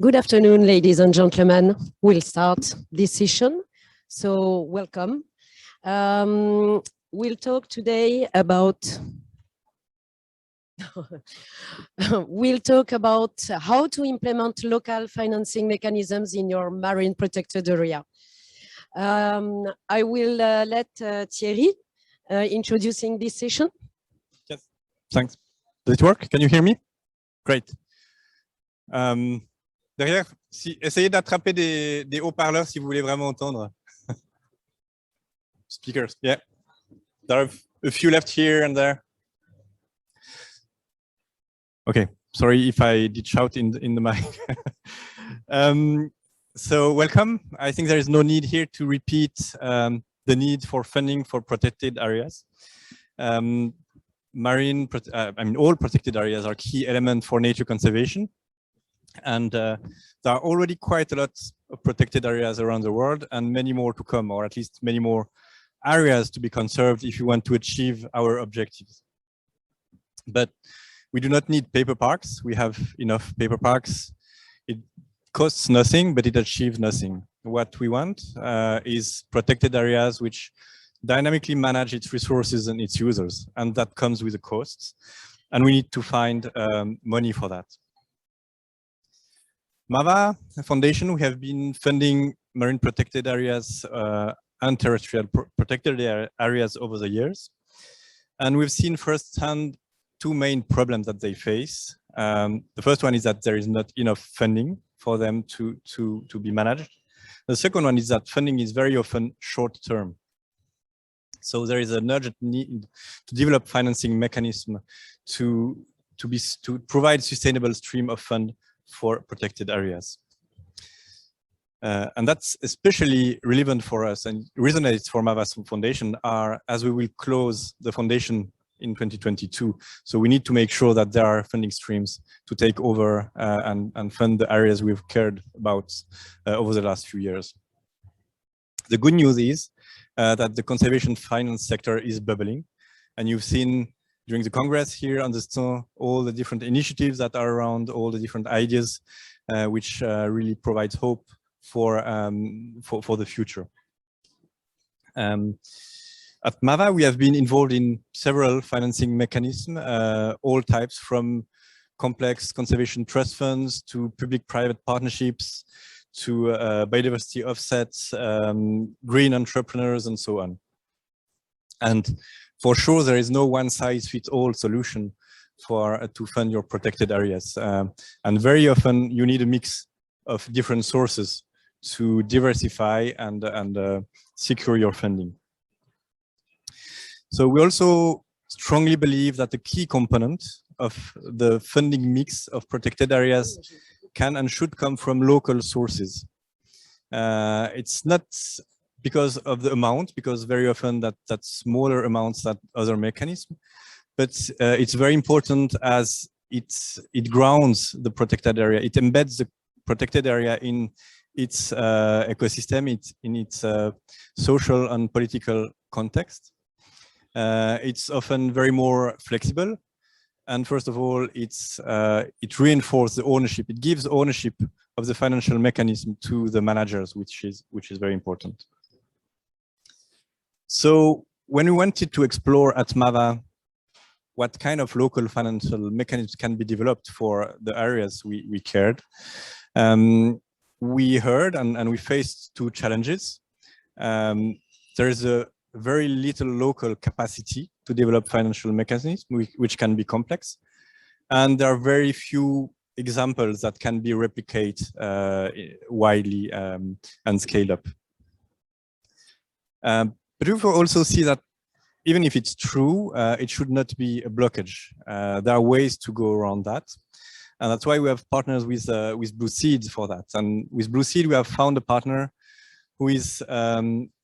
Good afternoon, ladies and gentlemen. We'll start this session. So welcome. We'll talk today about how to implement local financing mechanisms in your marine protected area. I will let Thierry introducing this session. Yes, thanks. Does it work? Can you hear me? Great. Derrière, essayez d'attraper des haut-parleurs si vous voulez vraiment entendre. Speakers, yeah. There are a few left here and there. Okay, sorry if I did shout in the mic. So welcome. I think there is no need here to repeat the need for funding for protected areas. All protected areas are key element for nature conservation. And there are already quite a lot of protected areas around the world and many more to come, or at least many more areas to be conserved if you want to achieve our objectives. But we do not need paper parks. We have enough paper parks. It costs nothing, but it achieves nothing. What we want is protected areas which dynamically manage its resources and its users, and that comes with the costs. And we need to find money for that. MAVA Foundation, we have been funding marine protected areas and terrestrial protected areas over the years. And we've seen firsthand two main problems that they face. The first one is that there is not enough funding for them to be managed. The second one is that funding is very often short-term. So there is an urgent need to develop financing mechanism to provide sustainable stream of fund for protected areas. And that's especially relevant for us and resonates for MAVA Foundation as we will close the foundation in 2022. So we need to make sure that there are funding streams to take over and fund the areas we've cared about over the last few years. The good news is that the conservation finance sector is bubbling. And you've seen during the Congress here on the stand, all the different initiatives that are around, all the different ideas, which really provides hope for the future. At MAVA, we have been involved in several financing mechanisms, all types, from complex conservation trust funds to public-private partnerships to biodiversity offsets, green entrepreneurs, and so on. And for sure, there is no one-size-fits-all solution to fund your protected areas. And very often, you need a mix of different sources to diversify and secure your funding. So we also strongly believe that the key component of the funding mix of protected areas can and should come from local sources. It's not because of the amount, because very often that's smaller amounts than other mechanisms, but it's very important as it grounds the protected area. It embeds the protected area in its ecosystem, in its social and political context. It's often very more flexible. And first of all, it reinforces the ownership. It gives ownership of the financial mechanism to the managers, which is very important. So when we wanted to explore at MAVA what kind of local financial mechanisms can be developed for the areas we cared, we heard and we faced two challenges. There is a very little local capacity to develop financial mechanisms, which can be complex. And there are very few examples that can be replicated widely and scaled up. But we also see that even if it's true, it should not be a blockage. There are ways to go around that. And that's why we have partners with Blueseeds for that. And with Blueseed, we have found a partner who is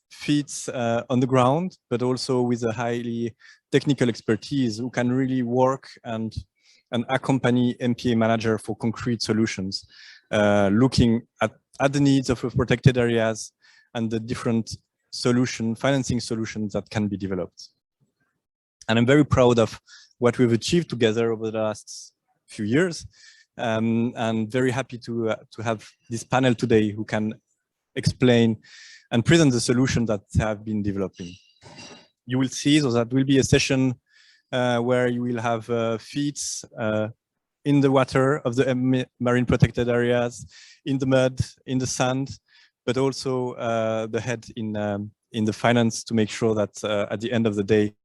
feet on the ground, but also with a highly technical expertise who can really work and accompany MPA manager for concrete solutions, looking at the needs of protected areas and the different financing solutions that can be developed. And I'm very proud of what we've achieved together over the last few years. And very happy to have this panel today who can explain and present the solution that have been developing. You will see, so that will be a session where you will have feet in the water of the marine protected areas, in the mud, in the sand, but also the head in the finance to make sure that at the end of the day,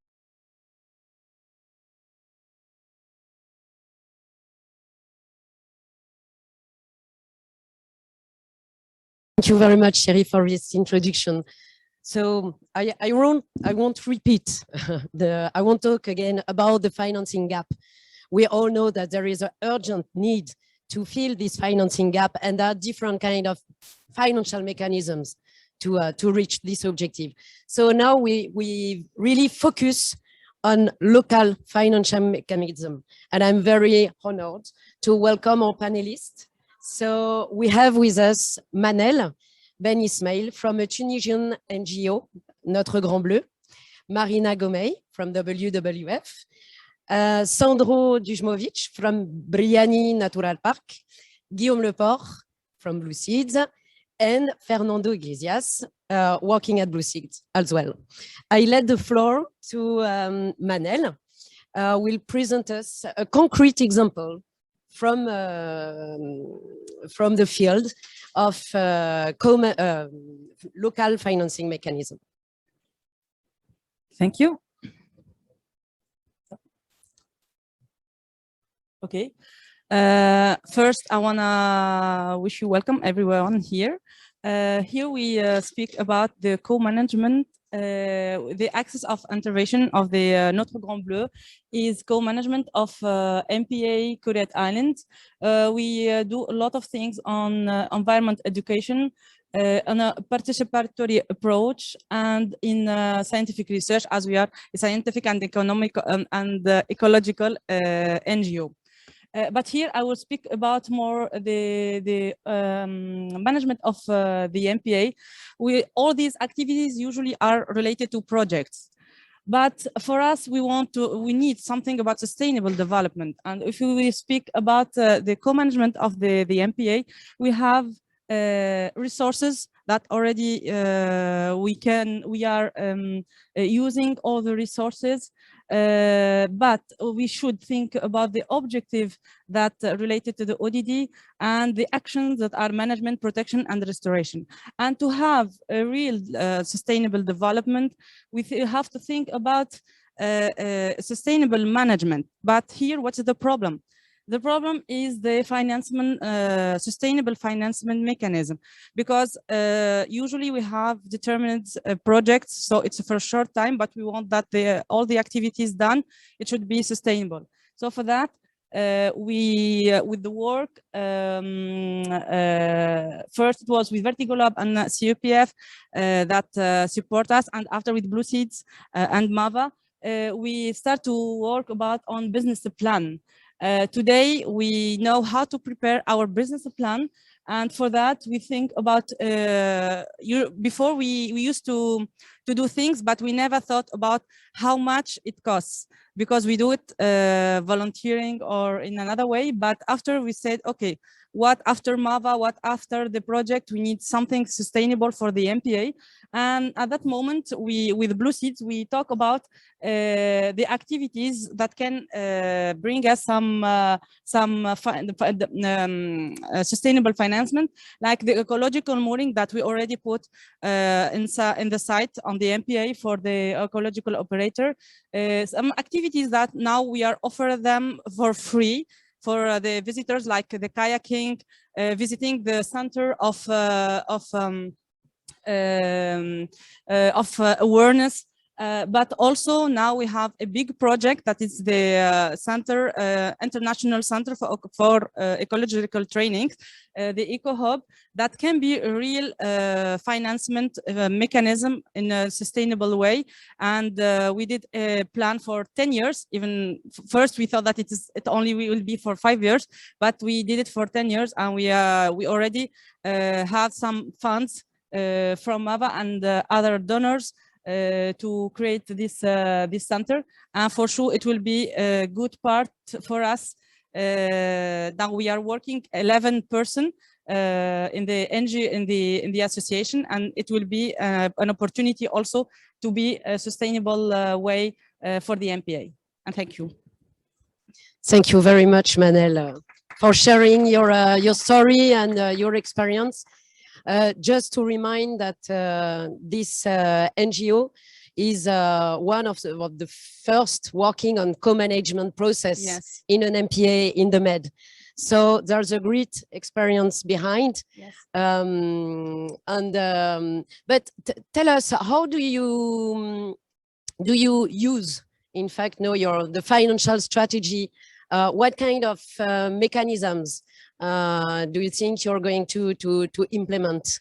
Thank you very much, Thierry, for this introduction. So I won't repeat. I won't talk again about the financing gap. We all know that there is an urgent need to fill this financing gap, and there are different kind of financial mechanisms to reach this objective. So now we really focus on local financial mechanism, and I'm very honored to welcome our panelists. So we have with us Manel Ben Ismail from a Tunisian NGO, Notre Grand Bleu, Marina Gomei from WWF, Sandro Dujmovic from Briani Natural Park, Guillaume Leport from Blueseeds, and Fernando Iglesias, working at Blueseeds as well. I let the floor to Manel, will present us a concrete example from the field of local financing mechanism. Thank you. Okay. First, I want to wish you welcome, everyone here. Here we speak about the co-management. The axis of intervention of the Notre Grand Bleu is co-management of MPA Kuret Island. We do a lot of things on environment education, on a participatory approach, and in scientific research, as we are a scientific and economic and ecological NGO. But here I will speak about more the management of the MPA. All these activities usually are related to projects. But for us, we need something about sustainable development. And if we speak about the co-management of the MPA, we have resources that already we are using all the resources. But we should think about the objective that related to the ODD and the actions that are management, protection, and restoration. And to have a real sustainable development, we have to think about sustainable management. But here, what's the problem? The problem is the sustainable financement mechanism, because usually we have determined projects, so it's for a short time, but we want that all the activities done, it should be sustainable. So for that, with the work, first it was with Vertigo Lab and CUPF that support us, and after with Blueseeds and MAVA, we start to work on business plan. Today, we know how to prepare our business plan. And for that, we think about, before we used to do things, but we never thought about how much it costs, because we do it volunteering or in another way. But after we said, okay, what after MAVA, what after the project, we need something sustainable for the MPA. And at that moment, with Blueseeds, we talk about the activities that can bring us some sustainable financement, like the ecological mooring that we already put in the site on the MPA for the ecological operator. Some activities that now we are offering them for free for the visitors, like the kayaking, visiting the center of awareness. But also now we have a big project that is the International Center for Ecological Training, the Eco Hub, that can be a real financement mechanism in a sustainable way. And we did a plan for 10 years. Even first we thought that it only will be for 5 years, but we did it for 10 years, and we already have some funds from MAVA and other donors to create this center, and for sure it will be a good part for us Now we are working 11 person in the NGO, in the association, and it will be an opportunity also to be a sustainable way for the MPA. And thank you. Thank you very much, Manel, for sharing your story and your experience. Just to remind that this NGO is one of the first working on co-management process Yes. in an MPA in the Med. So there's a great experience behind. Yes. But tell us, how do you use, in fact, the financial strategy? What kind of mechanisms do you think you're going to implement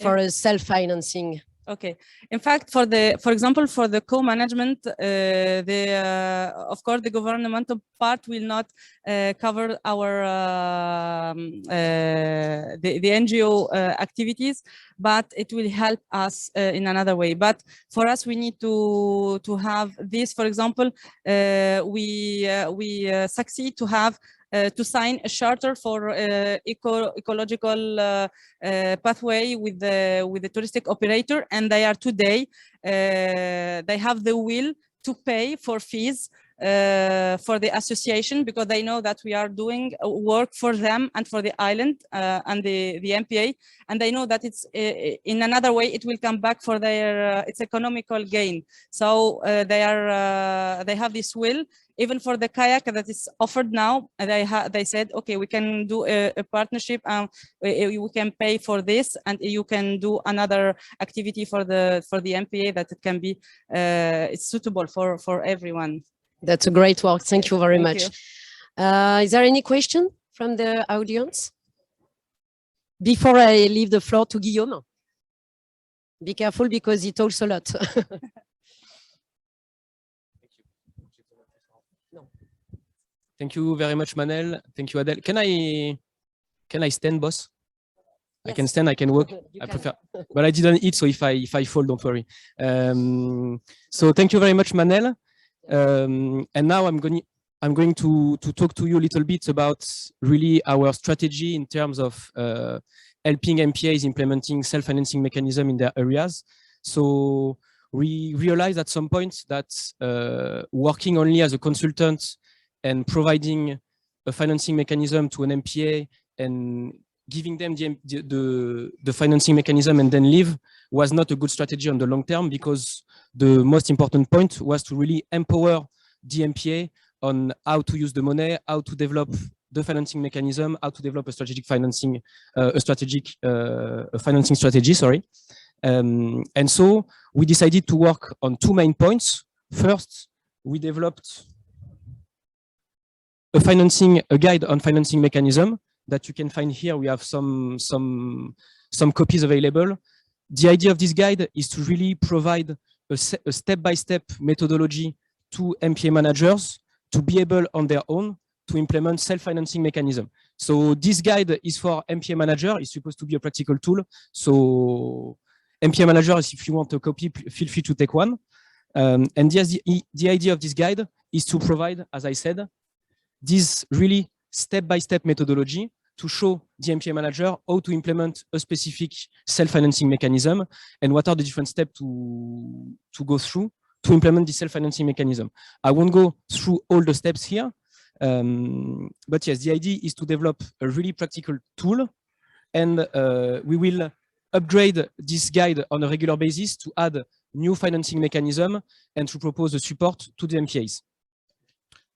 for a self-financing? Okay. In fact, for example, for the co-management, of course, the governmental part will not cover our the NGO activities, but it will help us in another way. But for us, we need to have this. For example, we succeed to have to sign a charter for ecological pathway with the touristic operator, and they are today they have the will to pay for fees for the association, because they know that we are doing work for them and for the island and the MPA, and they know that it's in another way it will come back for their its economical gain. So they have this will. Even for the kayak that is offered now, they said, okay, we can do a partnership, and we can pay for this, and you can do another activity for the MPA that it can be it's suitable for everyone. That's a great work. Thank you very Thank much. you. Is there any question from the audience? Before I leave the floor to Guillaume, be careful because he talks a lot. Thank you very much, Manel. Thank you, Adèle. Can I stand, boss? Yes. I can stand, I can walk. I prefer, but I didn't eat, so if I fall, don't worry. So thank you very much, Manel. And now I'm going to talk to you a little bit about really our strategy in terms of helping MPAs implementing self-financing mechanism in their areas. So we realized at some point that working only as a consultant and providing a financing mechanism to an MPA and giving them the financing mechanism and then leave was not a good strategy on the long term, because the most important point was to really empower the MPA on how to use the money, how to develop the financing mechanism, how to develop a strategic financing, financing strategy, sorry. And so we decided to work on two main points. First, we developed a guide on financing mechanism that you can find here. We have some copies available. The idea of this guide is to really provide a step-by-step methodology to MPA managers to be able on their own to implement self-financing mechanism. So this guide is for MPA manager. It's supposed to be a practical tool. So MPA managers, if you want a copy, feel free to take one. And the idea of this guide is to provide, as I said, this really step-by-step methodology to show the MPA manager how to implement a specific self-financing mechanism and what are the different steps to go through to implement the self-financing mechanism. I won't go through all the steps here, but yes, the idea is to develop a really practical tool, and we will upgrade this guide on a regular basis to add new financing mechanism and to propose the support to the MPAs.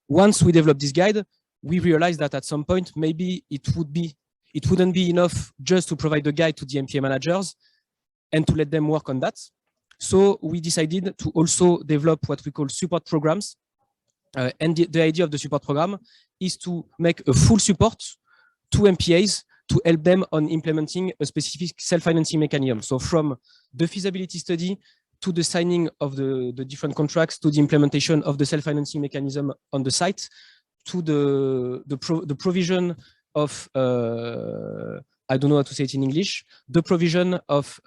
Once we develop this guide, we realized that at some point, maybe it wouldn't be enough just to provide the guide to the MPA managers and to let them work on that. So we decided to also develop what we call support programs. And the idea of the support program is to make a full support to MPAs to help them on implementing a specific self-financing mechanism. So from the feasibility study to the signing of the different contracts, to the implementation of the self-financing mechanism on the site, to the provision of, I don't know how to say it in English, the provision of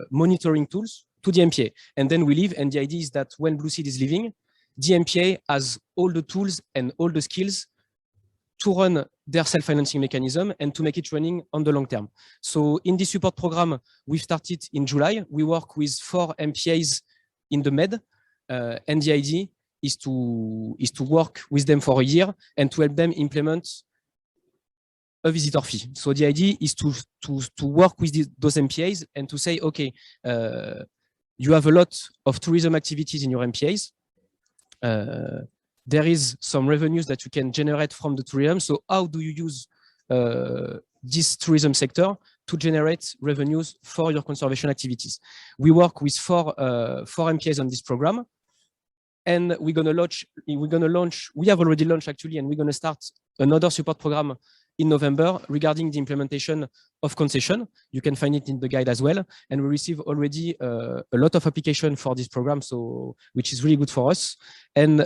monitoring tools to the MPA. And then we leave, and the idea is that when Blueseed is leaving, the MPA has all the tools and all the skills to run their self-financing mechanism and to make it running on the long term. So in this support program, we started in July. We work with 4 MPAs in the Med, and the idea is to work with them for a year and to help them implement a visitor fee. So the idea is to work with those MPAs and to say, okay, you have a lot of tourism activities in your MPAs. There is some revenues that you can generate from the tourism. So how do you use this tourism sector to generate revenues for your conservation activities? We work with 4 MPAs on this program. And we have already launched actually, and we're going to start another support program in November regarding the implementation of concession. You can find it in the guide as well. And we receive already a lot of application for this program, so which is really good for us. And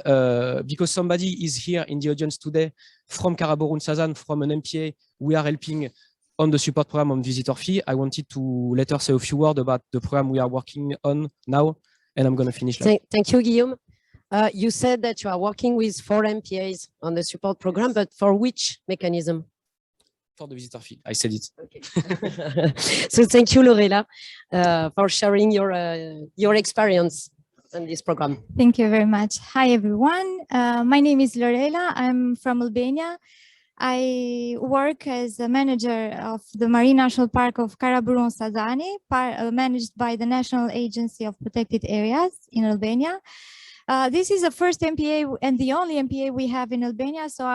because somebody is here in the audience today from Karaburun Sazan, from an MPA, we are helping on the support program on visitor fee. I wanted to let her say a few words about the program we are working on now, and I'm going to finish. Thank you, Guillaume. You said that you are working with 4 MPAs on the support program, but for which mechanism? For the visitor fee, I said it. Okay. So thank you, Lorela, for sharing your experience on this program. Thank you very much. Hi, everyone. My name is Lorela. I'm from Albania. I work as a manager of the Marine National Park of Karaburun Sazani, managed by the National Agency of Protected Areas in Albania. This is the first MPA and the only MPA we have in Albania, so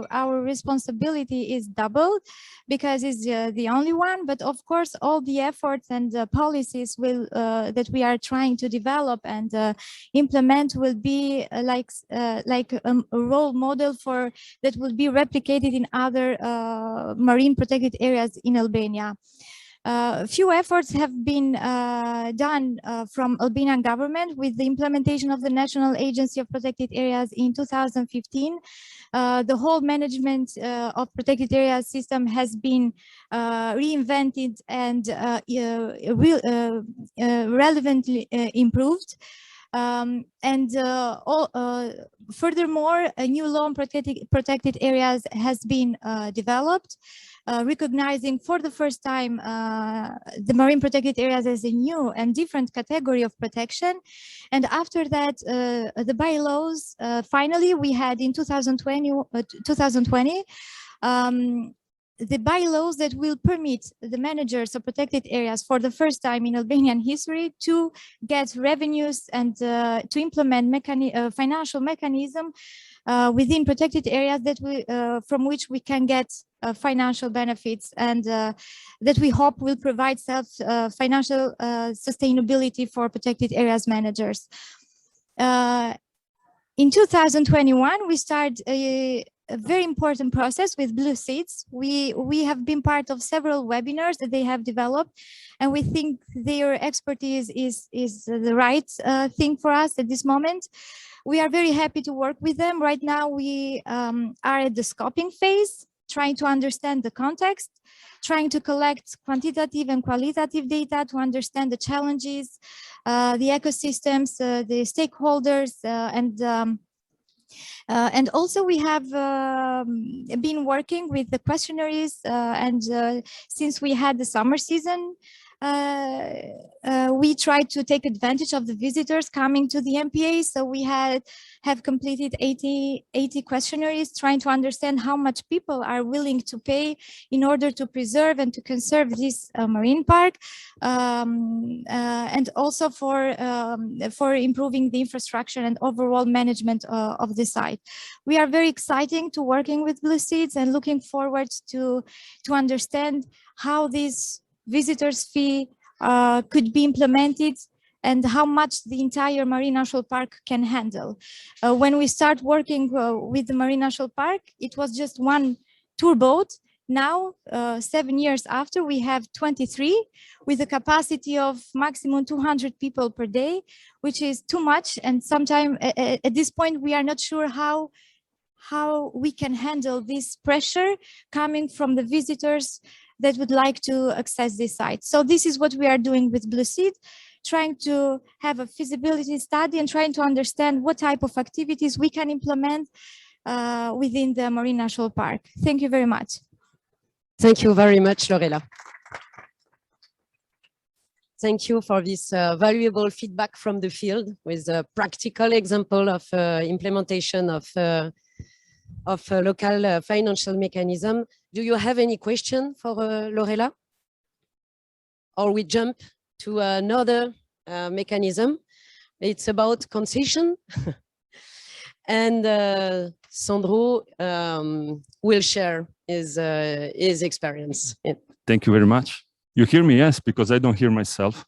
our responsibility is doubled because it's the only one. But of course, all the efforts and policies that we are trying to develop and implement will be like a role model that will be replicated in other marine protected areas in Albania. Few efforts have been done from Albanian government with the implementation of the National Agency of Protected Areas in 2015. The whole management of protected areas system has been reinvented and relevantly improved. Furthermore, a new law on protected areas has been developed, recognizing for the first time the marine protected areas as a new and different category of protection. And after that, the bylaws, finally, we had in 2020 the bylaws that will permit the managers of protected areas for the first time in Albanian history to get revenues and to implement financial mechanism within protected areas that from which we can get financial benefits and that we hope will provide financial sustainability for protected areas managers. In 2021, we started a very important process with Blueseeds. We have been part of several webinars that they have developed, and we think their expertise is the right thing for us at this moment. We are very happy to work with them. Right now, we are at the scoping phase, trying to understand the context, trying to collect quantitative and qualitative data to understand the challenges, the ecosystems, the stakeholders, and also we have been working with the questionnaires and since we had the summer season, we tried to take advantage of the visitors coming to the MPA. So we have completed 80 questionnaires trying to understand how much people are willing to pay in order to preserve and to conserve this marine park, and also for improving the infrastructure and overall management of the site. We are very excited to working with Blueseeds and looking forward to understand how this visitors fee could be implemented and how much the entire Marine National Park can handle. When we start working with the Marine National Park, it was just one tour boat. Now, 7 years after, we have 23 with a capacity of maximum 200 people per day, which is too much. And sometimes at this point, we are not sure how we can handle this pressure coming from the visitors that would like to access this site. So this is what we are doing with Blueseed, trying to have a feasibility study and trying to understand what type of activities we can implement within the Marine National Park. Thank you very much. Thank you very much, Lorela. Thank you for this valuable feedback from the field with a practical example of implementation of a local financial mechanism. Do you have any question for Lorela? Or we jump to another mechanism. It's about concession. And Sandro will share his experience. Thank you very much. You hear me? Yes, because I don't hear myself.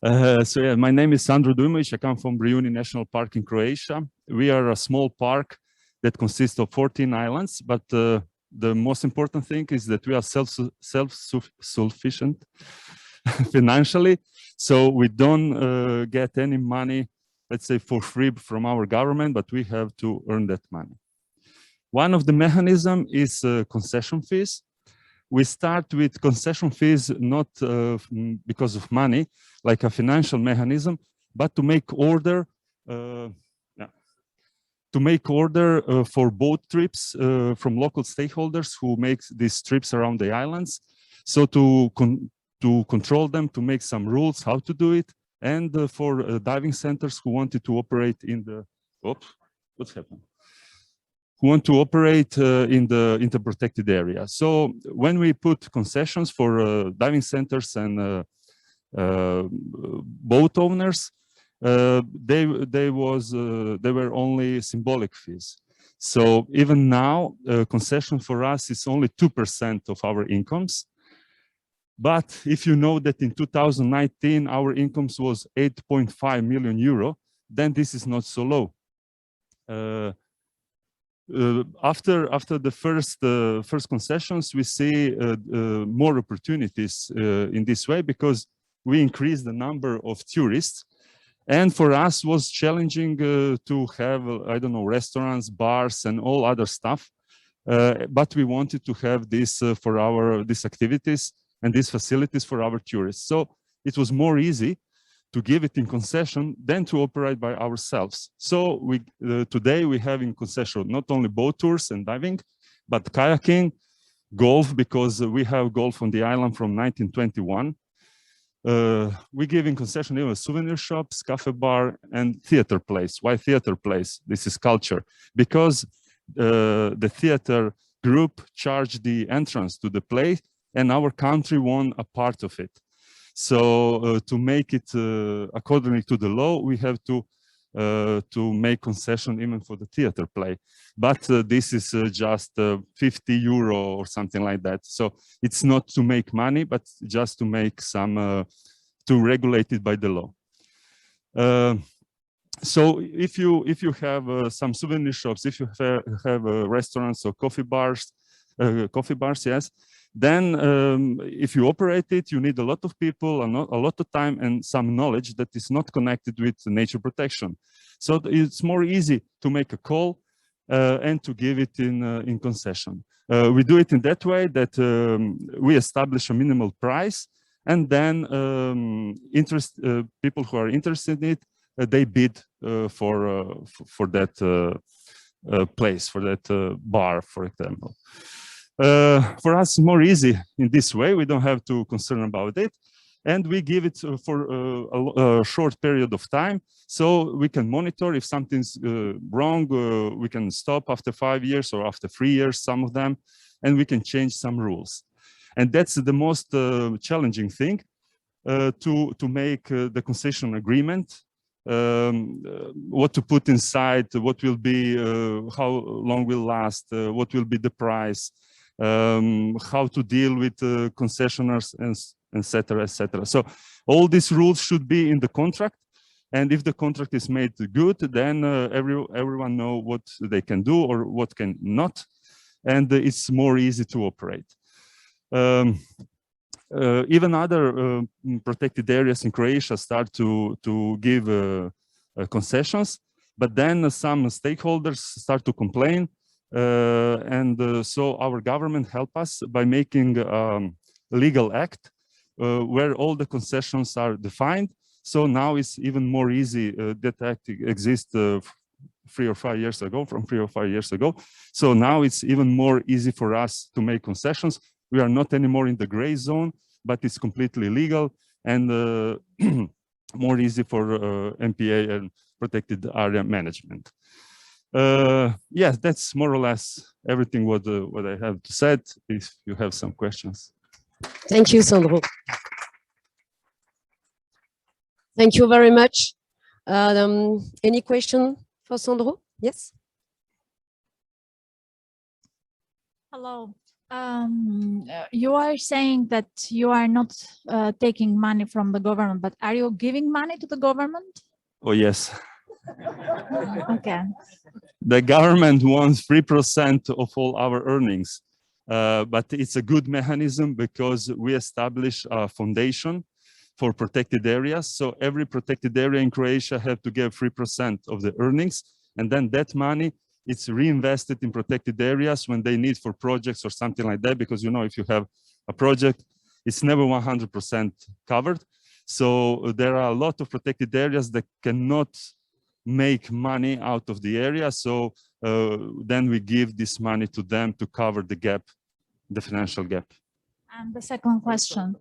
So yeah, my name is Sandro Dumic. I come from Brijuni National Park in Croatia. We are a small park that consists of 14 islands, but the most important thing is that we are self-sufficient financially. So we don't get any money, let's say, for free from our government, but we have to earn that money. One of the mechanisms is concession fees. We start with concession fees not because of money, like a financial mechanism, but to make order for boat trips from local stakeholders who make these trips around the islands. So to control them, to make some rules how to do it, and for diving centers who wanted to operate in the, what's happened? Who want to operate in the protected area. So when we put concessions for diving centers and boat owners, they were only symbolic fees. So even now, concession for us is only 2% of our incomes. But if you know that in 2019 our incomes was 8.5 million euro, then this is not so low. After the first concessions, we see more opportunities in this way because we increase the number of tourists, and for us was challenging to have I don't know, restaurants, bars, and all other stuff, but we wanted to have this for these activities and these facilities for our tourists. So it was more easy to give it in concession than to operate by ourselves. So today we have in concession not only boat tours and diving, but kayaking, golf, because we have golf on the island from 1921. We give in concession even souvenir shops, cafe bar, and theater place. Why theater place? This is culture. Because the theater group charged the entrance to the play, and our country won a part of it. So to make it accordingly to the law, we have to make concession even for the theater play. But this is just 50 euro or something like that. So it's not to make money, but just to make some, to regulate it by the law. So if you have some souvenir shops, if you have restaurants or coffee bars, yes, then if you operate it, you need a lot of people, a lot of time, and some knowledge that is not connected with nature protection. So it's more easy to make a call and to give it in concession. We do it in that way that we establish a minimal price, and then people who are interested in it, they bid for that place, for that bar, for example. For us, more easy in this way. We don't have to concern about it, and we give it for a short period of time, so we can monitor if something's wrong. We can stop after 5 years or after 3 years, some of them, and we can change some rules. And that's the most challenging thing, to make the concession agreement. What to put inside, what will be, how long will last, what will be the price, how to deal with concessionaires, and etc., etc. So all these rules should be in the contract, and if the contract is made good, then everyone know what they can do or what can not, and it's more easy to operate. Even other protected areas in Croatia start to give concessions, but then some stakeholders start to complain, and so our government helped us by making a legal act where all the concessions are defined. So now it's even more easy. That act exists 3 or 5 years ago, from 3 or 5 years ago. So now it's even more easy for us to make concessions. We are not anymore in the gray zone, but it's completely legal and more easy for MPA and protected area management. Yes, that's more or less everything what I have to say. If you have some questions. Thank you, Sandro. Thank you very much. Any question for Sandro? Yes. Hello. You are saying that you are not taking money from the government, but are you giving money to the government? Oh, yes. Okay. The government wants 3% of all our earnings, but it's a good mechanism because we establish a foundation for protected areas. So every protected area in Croatia have to give 3% of the earnings, and then that money it's reinvested in protected areas when they need for projects or something like that, because you know, if you have a project, it's never 100% covered. So there are a lot of protected areas that cannot make money out of the area. So then we give this money to them to cover the gap, the financial gap. And the second question,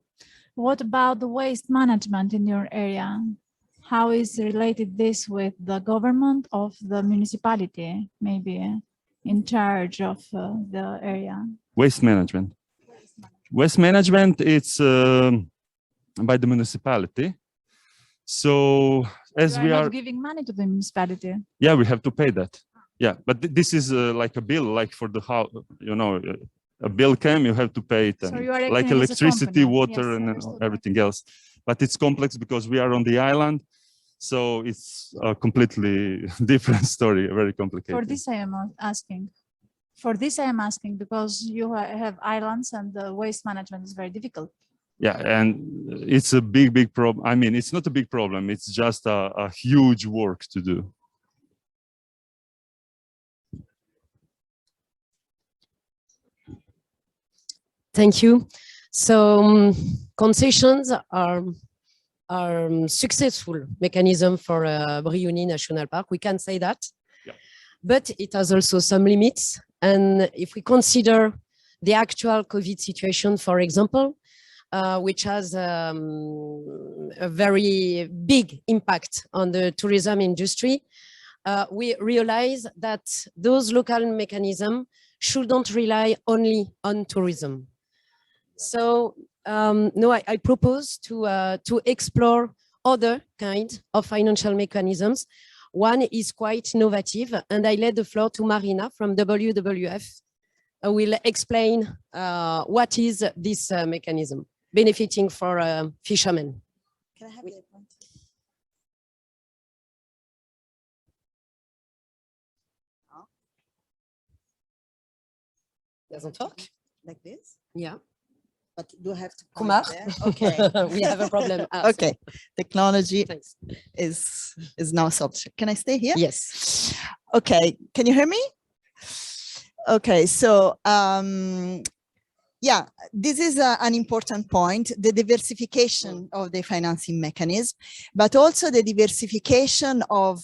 what about the waste management in your area? How is related this with the government of the municipality, maybe in charge of the area? Waste management. Waste management, it's by the municipality. So as you we are are not giving money to the municipality. Yeah, we have to pay that. Yeah, but this is like a bill, like for the house, you know, a bill came, you have to pay it, So and you are like acting as a electricity, company. water, Yes, and understood. everything else. But it's complex because we are on the island, so it's a completely different story, very complicated. For this I am asking. For this I am asking because you have islands and the waste management is very difficult. Yeah, and it's a big problem. I mean, it's not a big problem. It's just a huge work to do. Thank you. So concessions are successful mechanism for Brioni National Park. We can say that, yeah. But it has also some limits. And if we consider the actual COVID situation, for example, which has a very big impact on the tourism industry, we realize that those local mechanisms shouldn't rely only on tourism. So no, I propose to explore other kinds of financial mechanisms. One is quite innovative, and I let the floor to Marina from WWF, who will explain what is this mechanism benefiting for fishermen. Can I have the point? Doesn't talk? Like this? Yeah. But do I have to point Kumar? there? Okay. We have a problem. Okay. Technology Thanks. is now solved. Can I stay here? Yes. Okay. Can you hear me? Okay. So yeah, this is an important point, the diversification of the financing mechanism, but also the diversification of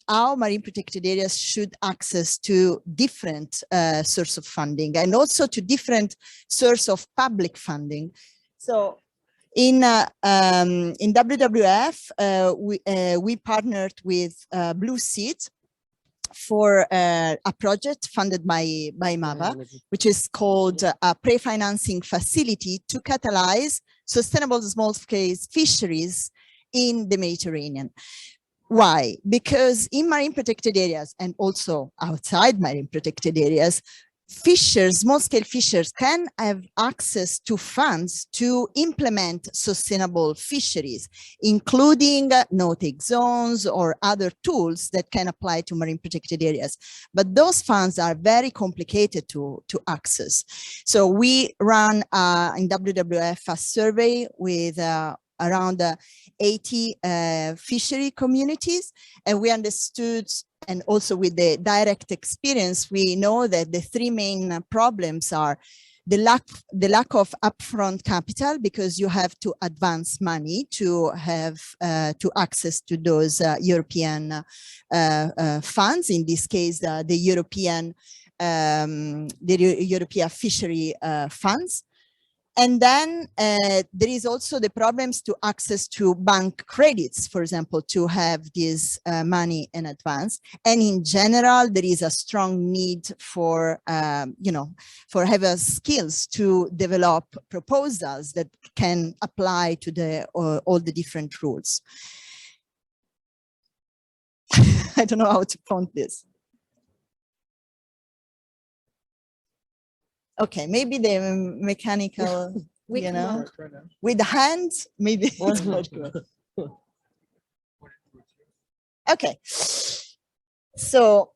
how marine protected areas should access to different source of funding and also to different source of public funding. So in WWF, we partnered with Blueseeds for a project funded by MAVA, which is called a pre-financing facility to catalyze sustainable small-scale fisheries in the Mediterranean. Why? Because in marine protected areas and also outside marine protected areas, fishers, small-scale fishers can have access to funds to implement sustainable fisheries, including no-take zones or other tools that can apply to marine protected areas. But those funds are very complicated to access. So we run in WWF a survey with around 80 fishery communities, and we understood, and also with the direct experience, we know that the three main problems are the lack of upfront capital, because you have to advance money to have to access to those European funds. In this case, the European fishery funds. And then there is also the problems to access to bank credits, for example, to have this money in advance. And in general, there is a strong need for, for having skills to develop proposals that can apply to all the different rules. I don't know how to font this. Okay, maybe the mechanical, with the hands, maybe it's not good. Okay, so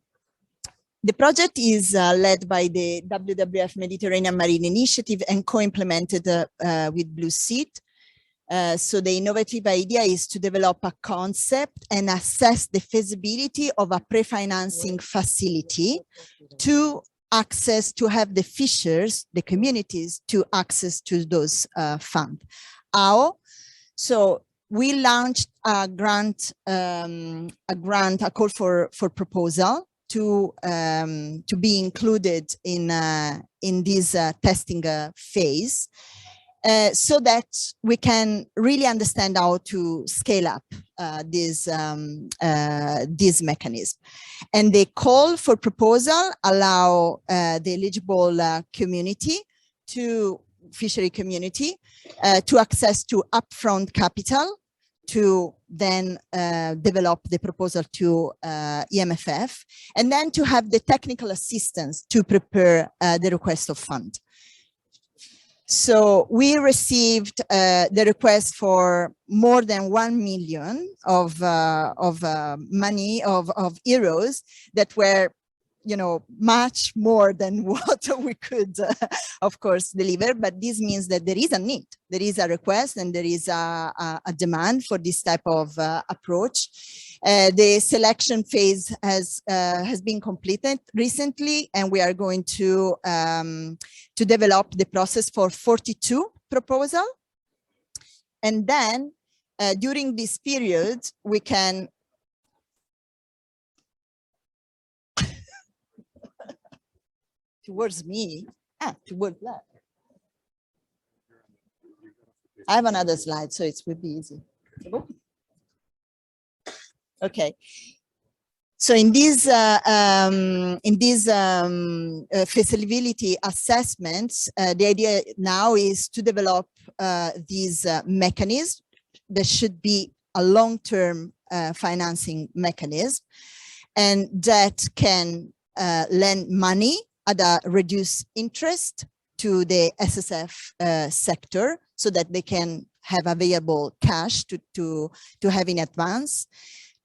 the project is led by the WWF Mediterranean Marine Initiative and co-implemented with Blueseeds. So the innovative idea is to develop a concept and assess the feasibility of a pre-financing facility to have the fishers, the communities, to access to those funds. How? So we launched a call for proposal to be included in this testing phase. So that we can really understand how to scale up this mechanism. And the call for proposal allow the eligible fishery community to access to upfront capital to then develop the proposal to EMFF, and then to have the technical assistance to prepare the request of fund. So we received the request for more than 1 million of euros that were, much more than what we could, of course, deliver. But this means that there is a need, there is a request, and there is a demand for this type of approach. The selection phase has been completed recently, and we are going to develop the process for 42 proposals. And then during this period, we can towards me, towards that. I have another slide, so it will be easy. Okay. So in this feasibility assessments, the idea now is to develop these mechanisms. There should be a long-term financing mechanism, and that can lend money at a reduced interest to the SSF sector, so that they can have available cash to have in advance.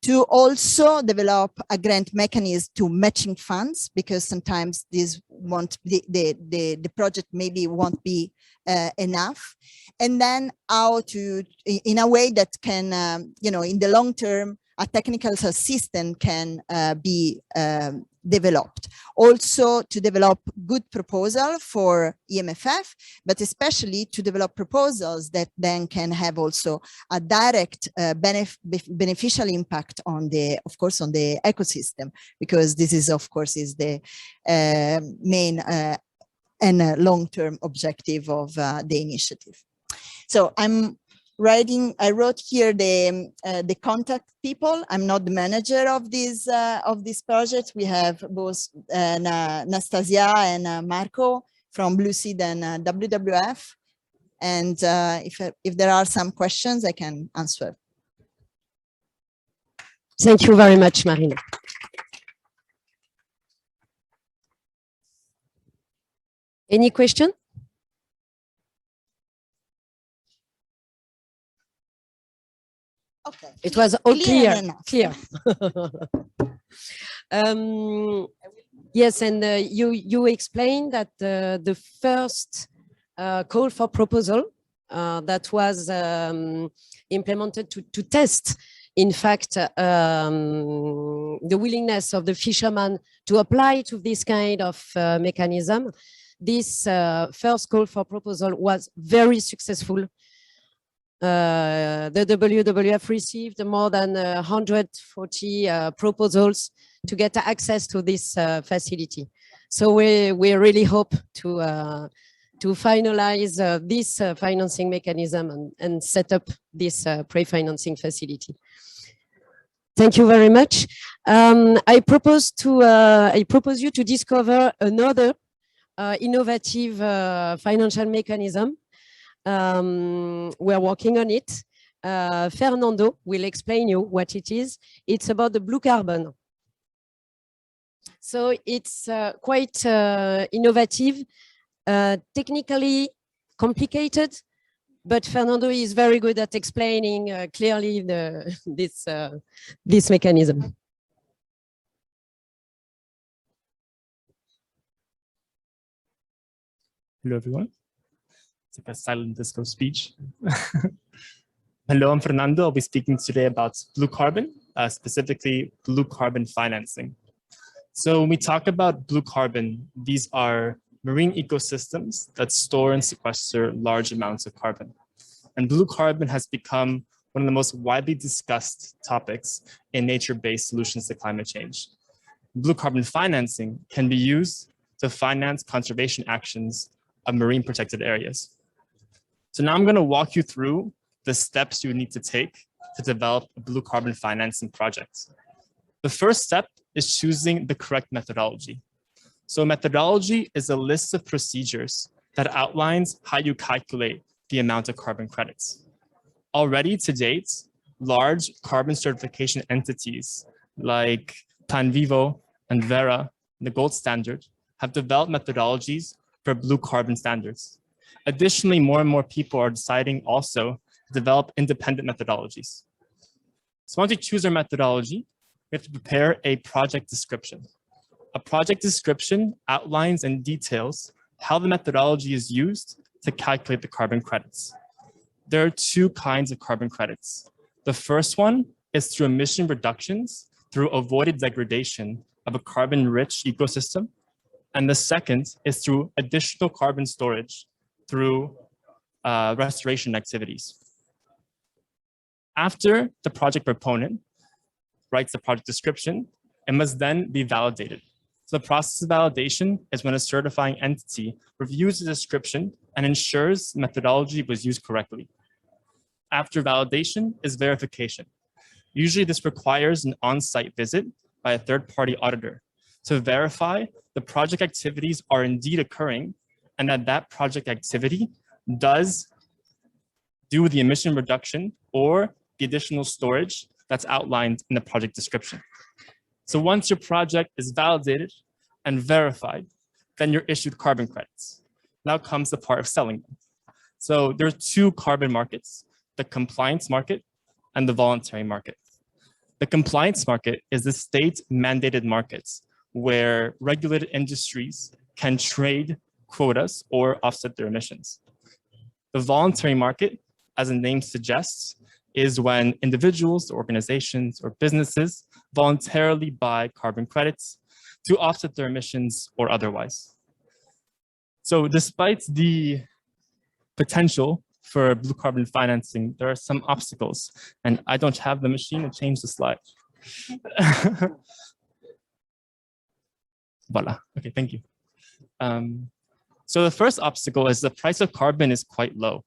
To also develop a grant mechanism to matching funds, because sometimes this the project maybe won't be enough. And then how to, in a way that can, in the long term, a technical assistance can be developed. Also to develop good proposal for EMFF, but especially to develop proposals that then can have also a direct beneficial impact on the, of course, on the ecosystem, because this is, of course, is the main and long-term objective of the initiative. So I wrote here the contact people. I'm not the manager of this project. We have both Nastasia and Marco from Blueseeds and WWF. And if there are some questions, I can answer. Thank you very much, Marina. Any question? Okay. It was all clear. Yes, and you explained that the first call for proposal that was implemented to test, in fact, the willingness of the fishermen to apply to this kind of mechanism. this first call for proposal was very successful. The WWF received more than 140 proposals to get access to this facility. So we really hope to finalize this financing mechanism and set up this pre-financing facility. Thank you very much. I propose you to discover another innovative financial mechanism. We're working on it. Fernando will explain you what it is. It's about the blue carbon. So it's quite innovative, technically complicated, but Fernando is very good at explaining clearly this mechanism. Hello, everyone. It's like a silent disco speech. Hello, I'm Fernando. I'll be speaking today about blue carbon, specifically blue carbon financing. So when we talk about blue carbon, these are marine ecosystems that store and sequester large amounts of carbon. And blue carbon has become one of the most widely discussed topics in nature-based solutions to climate change. Blue carbon financing can be used to finance conservation actions of marine protected areas. So now I'm going to walk you through the steps you need to take to develop a blue carbon financing project. The first step is choosing the correct methodology. So methodology is a list of procedures that outlines how you calculate the amount of carbon credits. Already to date, large carbon certification entities like Plan Vivo and Vera, the gold standard, have developed methodologies for blue carbon standards. Additionally, more and more people are deciding also to develop independent methodologies. So once we choose our methodology, we have to prepare a project description. A project description outlines and details how the methodology is used to calculate the carbon credits. There are two kinds of carbon credits. The first one is through emission reductions through avoided degradation of a carbon-rich ecosystem. And the second is through additional carbon storage through restoration activities. After the project proponent writes the project description, it must then be validated. So the process of validation is when a certifying entity reviews the description and ensures methodology was used correctly. After validation is verification. Usually this requires an on-site visit by a third-party auditor to verify the project activities are indeed occurring and that project activity does do the emission reduction or the additional storage that's outlined in the project description. So once your project is validated and verified, then you're issued carbon credits. Now comes the part of selling them. So there are two carbon markets, the compliance market and the voluntary market. The compliance market is the state-mandated markets where regulated industries can trade quotas or offset their emissions. The voluntary market, as the name suggests, is when individuals, organizations, or businesses voluntarily buy carbon credits to offset their emissions or otherwise. So despite the potential for blue carbon financing, there are some obstacles, and I don't have the machine to change the slide. Voila, okay, thank you. So the first obstacle is the price of carbon is quite low.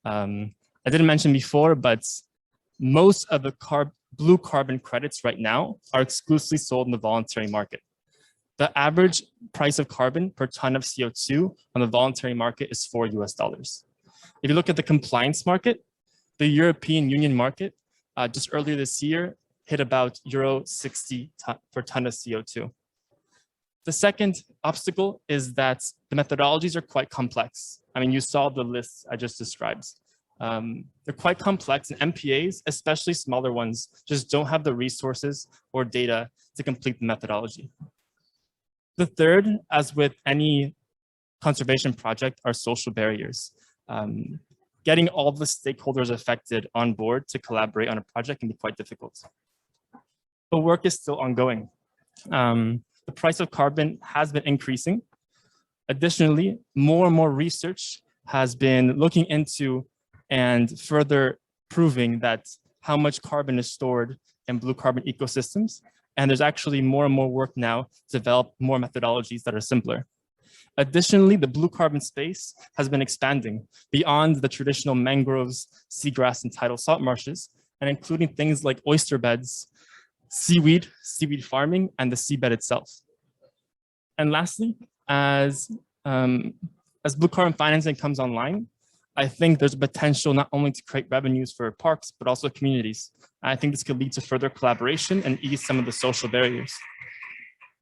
I didn't mention before, but most of the blue carbon credits right now are exclusively sold in the voluntary market. The average price of carbon per ton of CO2 on the voluntary market is $4 US. If you look at the compliance market, the European Union market just earlier this year hit about €60 per ton of CO2. The second obstacle is that the methodologies are quite complex. I mean, you saw the list I just described. They're quite complex, and MPAs, especially smaller ones, just don't have the resources or data to complete the methodology. The third, as with any conservation project, are social barriers. Getting all the stakeholders affected on board to collaborate on a project can be quite difficult. But work is still ongoing. The price of carbon has been increasing. Additionally, more and more research has been looking into and further proving that how much carbon is stored in blue carbon ecosystems. And there's actually more and more work now to develop more methodologies that are simpler. Additionally, the blue carbon space has been expanding beyond the traditional mangroves, seagrass, and tidal salt marshes, and including things like oyster beds, seaweed farming, and the seabed itself. And lastly, as blue carbon financing comes online, I think there's a potential not only to create revenues for parks, but also communities. I think this could lead to further collaboration and ease some of the social barriers.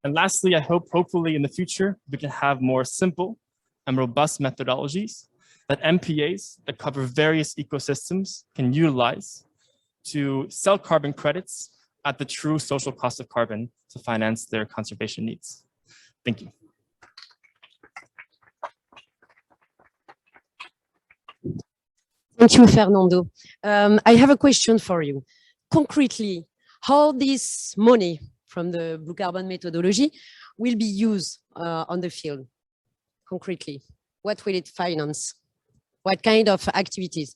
And lastly, I hope hopefully in the future, we can have more simple and robust methodologies that MPAs that cover various ecosystems can utilize to sell carbon credits at the true social cost of carbon to finance their conservation needs. Thank you. Thank you, Fernando. I have a question for you. Concretely, how this money from the blue carbon methodology will be used on the field? Concretely, what will it finance? What kind of activities?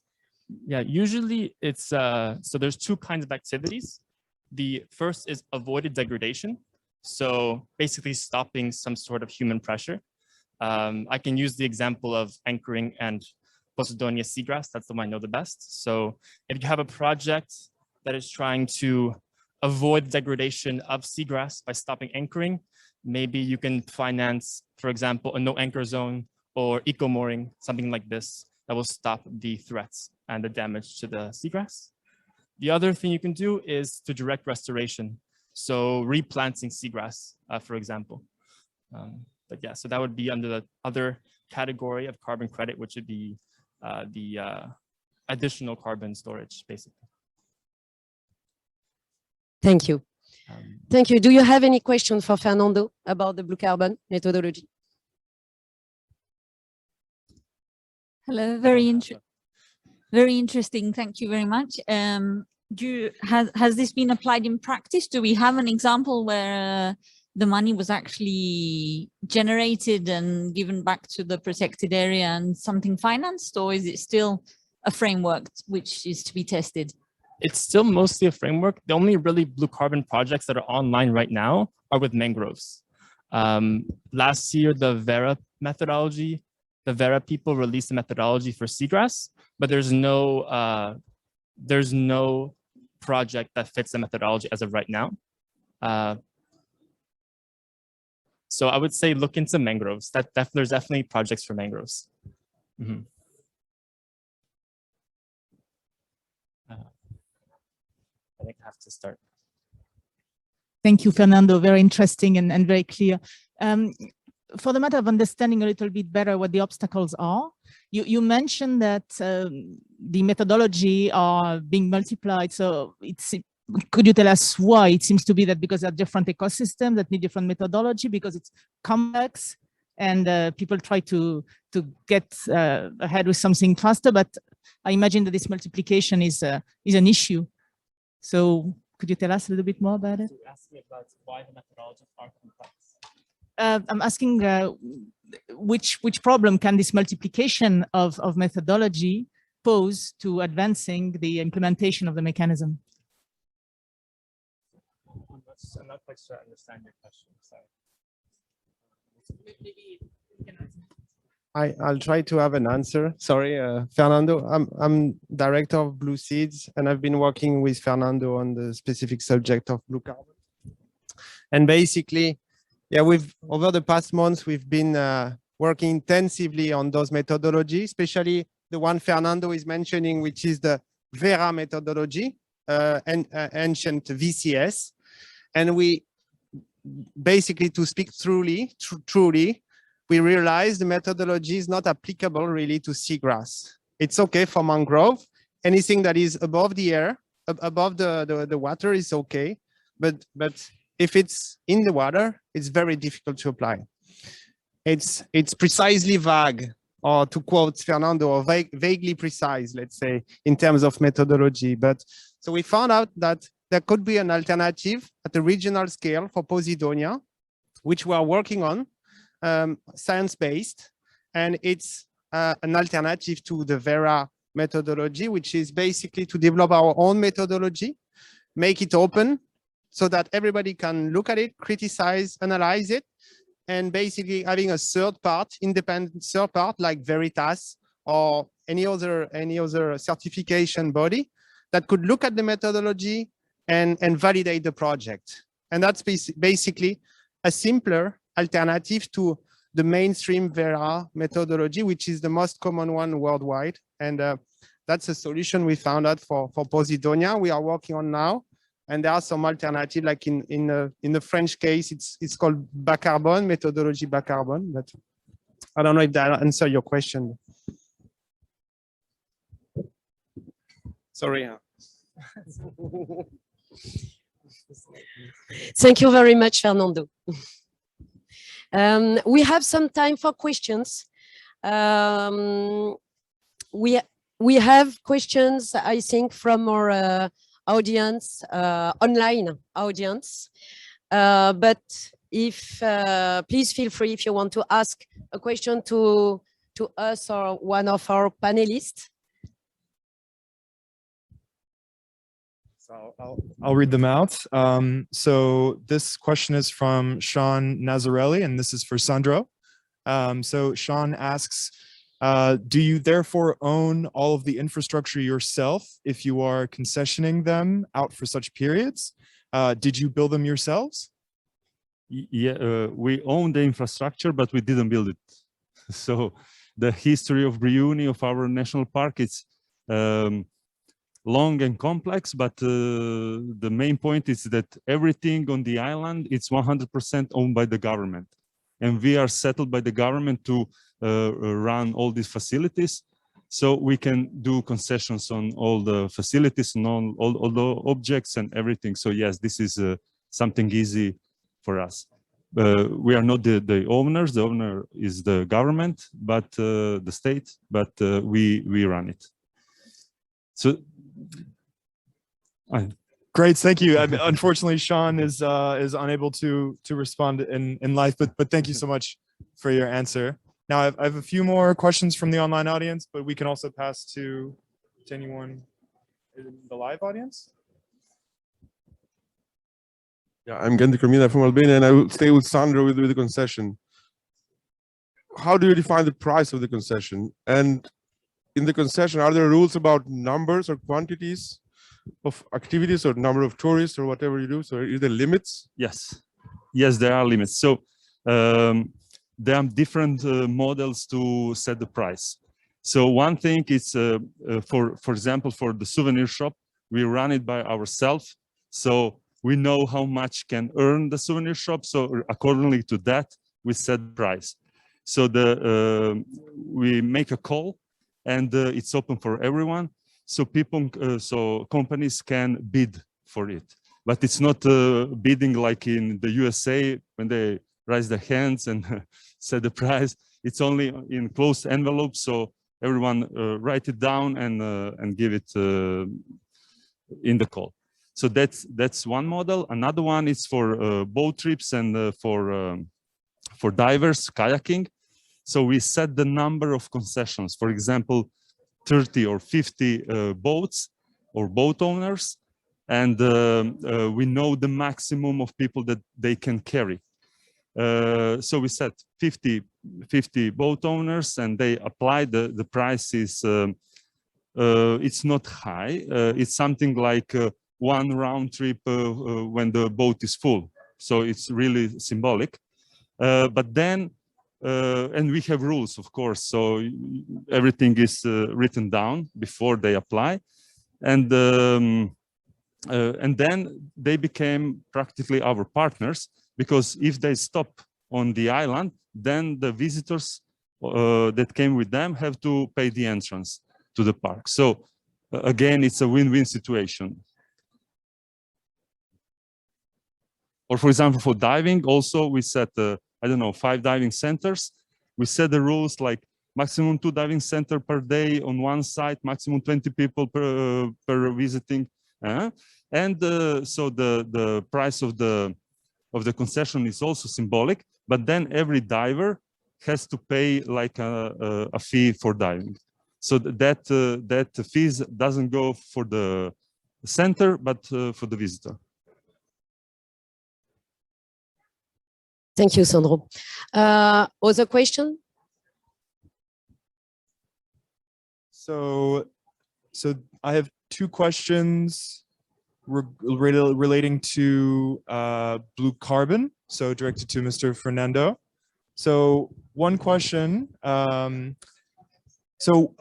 Yeah, usually it's, so there's two kinds of activities. The first is avoided degradation. So basically stopping some sort of human pressure. I can use the example of anchoring and Posidonia seagrass. That's the one I know the best. So if you have a project that is trying to avoid degradation of seagrass by stopping anchoring, maybe you can finance, for example, a no anchor zone or eco mooring, something like this that will stop the threats and the damage to the seagrass. The other thing you can do is to direct restoration. So replanting seagrass, for example. But yeah, so that would be under the other category of carbon credit, which would be the additional carbon storage, basically. Thank you. Thank you. Do you have any questions for Fernando about the blue carbon methodology? Hello, very interesting. Thank you very much. Has this been applied in practice? Do we have an example where the money was actually generated and given back to the protected area and something financed, or is it still a framework which is to be tested? It's still mostly a framework. The only really blue carbon projects that are online right now are with mangroves. Last year, the Vera methodology, the Vera people released a methodology for seagrass, but there's no project that fits the methodology as of right now. So I would say look into mangroves. There's definitely projects for mangroves. Mm-hmm. I think I have to start. Thank you, Fernando. Very interesting and very clear. For the matter of understanding a little bit better what the obstacles are, you mentioned that the methodology are being multiplied. So could you tell us why? It seems to be that because there are different ecosystems that need different methodology, because it's complex and people try to get ahead with something faster. But I imagine that this multiplication is an issue. So could you tell us a little bit more about it? You're asking about why the methodologies are complex. I'm asking which problem can this multiplication of methodology pose to advancing the implementation of the mechanism? I'm not quite sure I understand your question. Sorry. I'll try to have an answer. Sorry, Fernando. I'm director of Blueseeds, and I've been working with Fernando on the specific subject of blue carbon. And basically, yeah, over the past months, we've been working intensively on those methodologies, especially the one Fernando is mentioning, which is the Vera methodology, and ancient VCS. And we basically, to speak truly, we realized the methodology is not applicable really to seagrass. It's okay for mangrove. Anything that is above the air, above the water is okay. But if it's in the water, it's very difficult to apply. It's precisely vague, or to quote Fernando, or vaguely precise, let's say, in terms of methodology. But so we found out that there could be an alternative at the regional scale for Posidonia, which we are working on. science-based, and it's an alternative to the Vera methodology, which is basically to develop our own methodology, make it open so that everybody can look at it, criticize, analyze it, and basically having a third part, independent third part like Veritas or any other certification body that could look at the methodology and validate the project. And that's basically a simpler alternative to the mainstream Vera methodology, which is the most common one worldwide. And that's a solution we found out for Posidonia we are working on now. And there are some alternatives, like in the French case, it's called Bacarbon, methodology Bacarbon. But I don't know if that answers your question. Sorry. Thank you very much, Fernando. We have some time for questions. We have questions, I think, from our audience, online audience. But if please feel free if you want to ask a question to us or one of our panelists. So I'll read them out. So this question is from Sean Nazarelli, and this is for Sandro. So Sean asks, do you therefore own all of the infrastructure yourself if you are concessioning them out for such periods? Did you build them yourselves? Yeah, we own the infrastructure, but we didn't build it. So the history of Briuni, of our national park, it's long and complex, but the main point is that everything on the island, it's 100% owned by the government. And we are settled by the government to run all these facilities. So we can do concessions on all the facilities and on all the objects and everything. So yes, this is something easy for us. We are not the owners. The owner is the government, but the state, but we run it. So great, thank you. Unfortunately, Sean is unable to respond in live, but thank you so much for your answer. Now I have a few more questions from the online audience, but we can also pass to anyone in the live audience. Yeah, I'm Gendy Cremina from Albania, and I will stay with Sandro with the concession. How do you define the price of the concession? And in the concession, are there rules about numbers or quantities of activities or number of tourists or whatever you do? So are there limits? Yes, there are limits. So there are different models to set the price. So one thing is, for example, for the souvenir shop, we run it by ourselves. So we know how much can earn the souvenir shop. So accordingly to that, we set the price. So we make a call, and it's open for everyone. So companies can bid for it. But it's not bidding like in the USA when they raise their hands and set the price. It's only in closed envelopes, so everyone write it down and give it in the call. So that's one model. Another one is for boat trips and for divers, kayaking. So we set the number of concessions. For example, 30 or 50 boats or boat owners, and we know the maximum of people that they can carry. So we set 50 boat owners, and they apply the price is it's not high. It's something like one round trip when the boat is full. So it's really symbolic. But then, and we have rules, of course. So everything is written down before they apply, and then they became practically our partners. Because if they stop on the island, then the visitors that came with them have to pay the entrance to the park. So again, it's a win-win situation. Or for example, for diving, also we set, I don't know, 5 diving centers. We set the rules like maximum 2 diving centers per day on one site, maximum 20 people per visiting. And so the price of the concession is also symbolic, but then every diver has to pay like a fee for diving. So that fees doesn't go for the center, but for the visitor. Thank you, Sandro. Other question? So I have two questions relating to blue carbon, so directed to Mr. Fernando. So one question, so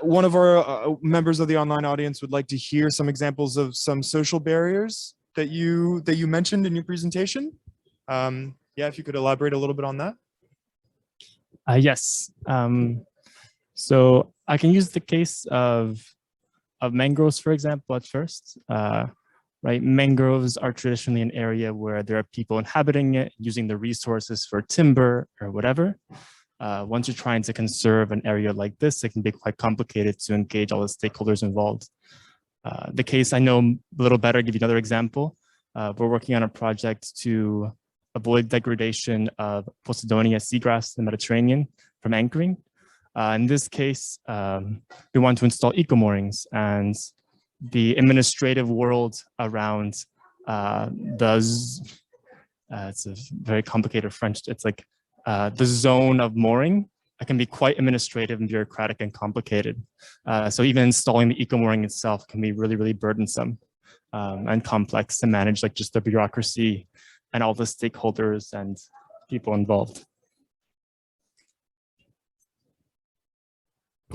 one of our members of the online audience would like to hear some examples of some social barriers that you mentioned in your presentation. Yeah, if you could elaborate a little bit on that. Yes. So I can use the case of mangroves, for example, at first. Right, mangroves are traditionally an area where there are people inhabiting it, using the resources for timber or whatever. Once you're trying to conserve an area like this, it can be quite complicated to engage all the stakeholders involved. The case I know a little better, I'll give you another example. We're working on a project to avoid degradation of Posidonia seagrass in the Mediterranean from anchoring. In this case, we want to install eco-moorings, and the administrative world around it's a very complicated French, it's like the zone of mooring. It can be quite administrative and bureaucratic and complicated. So even installing the eco-mooring itself can be really, really burdensome and complex to manage, like just the bureaucracy and all the stakeholders and people involved.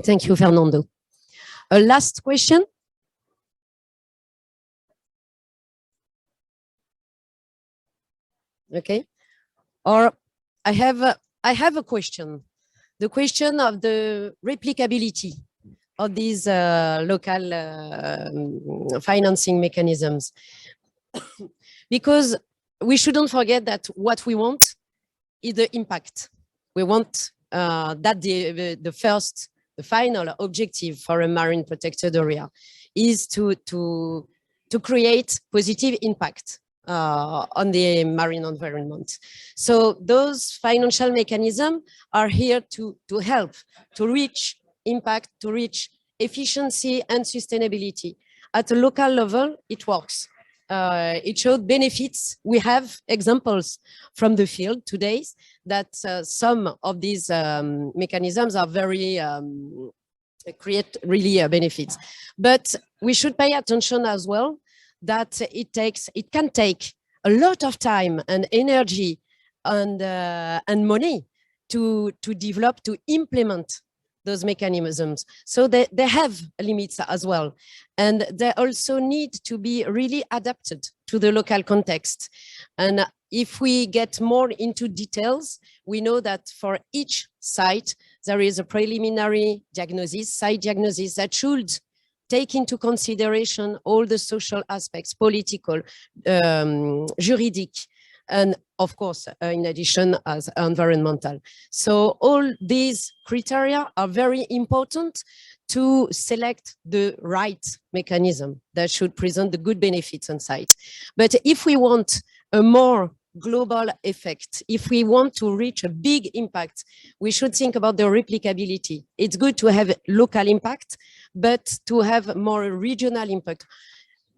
Thank you, Fernando. A last question? Okay. Or I have a question. The question of the replicability of these local financing mechanisms. Because we shouldn't forget that what we want is the impact. We want that the final objective for a marine protected area is to create positive impact on the marine environment. So those financial mechanisms are here to help to reach impact, to reach efficiency and sustainability. At a local level, it works. It showed benefits. We have examples from the field today that some of these mechanisms are very create really benefits. But we should pay attention as well that it can take a lot of time and energy and money to develop, to implement those mechanisms. So they have limits as well. And they also need to be really adapted to the local context. And if we get more into details, we know that for each site, there is a preliminary diagnosis, site diagnosis that should take into consideration all the social aspects, political, juridic, and of course, in addition, as environmental. So all these criteria are very important to select the right mechanism that should present the good benefits on site. But if we want a more global effect, if we want to reach a big impact, we should think about the replicability. It's good to have local impact, but to have more regional impact.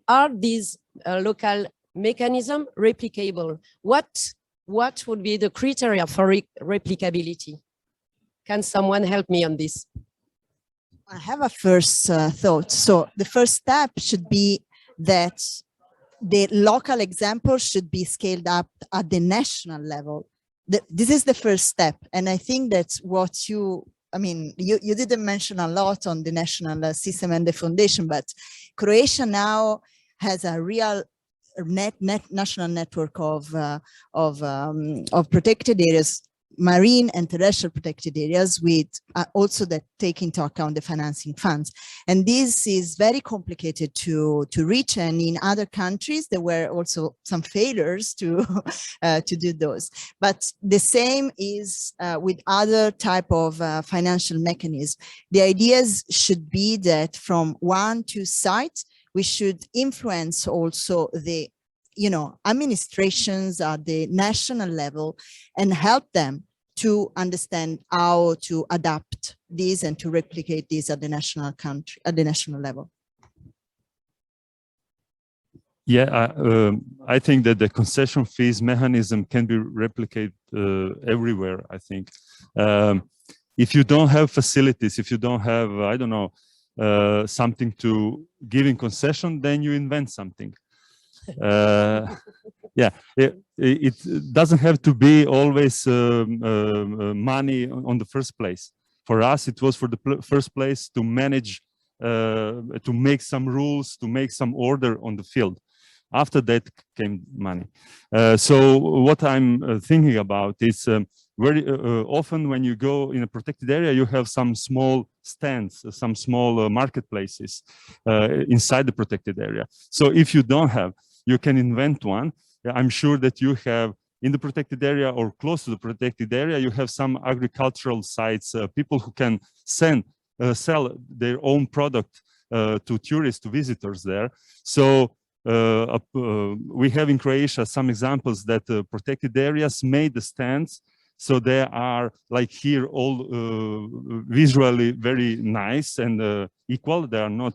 Are these local mechanism replicable? What would be the criteria for replicability? Can someone help me on this? I have a first thought. So the first step should be that the local example should be scaled up at the national level. This is the first step. And I think that's what you didn't mention a lot on the national system and the foundation, but Croatia now has a real national network of protected areas, marine and terrestrial protected areas, with also that take into account the financing funds. And this is very complicated to reach. And in other countries, there were also some failures to do those. But the same is with other type of financial mechanism. The ideas should be that from 1 to site, we should influence also the administrations at the national level and help them to understand how to adapt these and to replicate these at the national level. Yeah, I think that the concession fees mechanism can be replicated everywhere, I think. If you don't have facilities, if you don't have, I don't know, something to give in concession, then you invent something. Yeah, it doesn't have to be always money on the first place. For us, it was for the first place to manage, to make some rules, to make some order on the field. After that came money. So what I'm thinking about is very often when you go in a protected area, you have some small stands, some small marketplaces inside the protected area. So if you don't have, you can invent one. I'm sure that you have in the protected area or close to the protected area, you have some agricultural sites, people who can sell their own product to tourists, to visitors there. So we have in Croatia some examples that protected areas made the stands, so they are like here all visually very nice and equal. They are not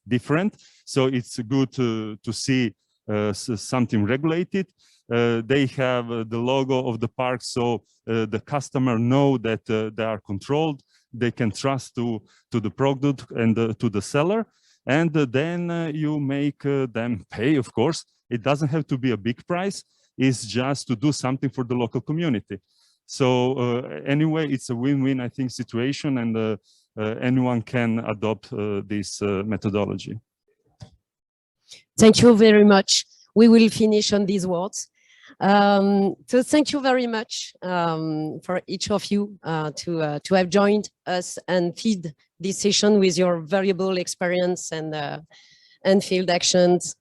different, so it's good to see something regulated. They have the logo of the park, so the customer know that they are controlled. They can trust to the product and to the seller. And then you make them pay, of course. It doesn't have to be a big price. It's just to do something for the local community. So anyway, it's a win-win, I think, situation, and anyone can adopt this methodology. Thank you very much. We will finish on these words. So thank you very much for each of you to have joined us and feed this session with your valuable experience and field actions.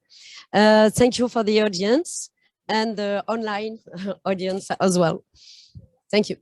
Thank you for the audience and the online audience as well. Thank you.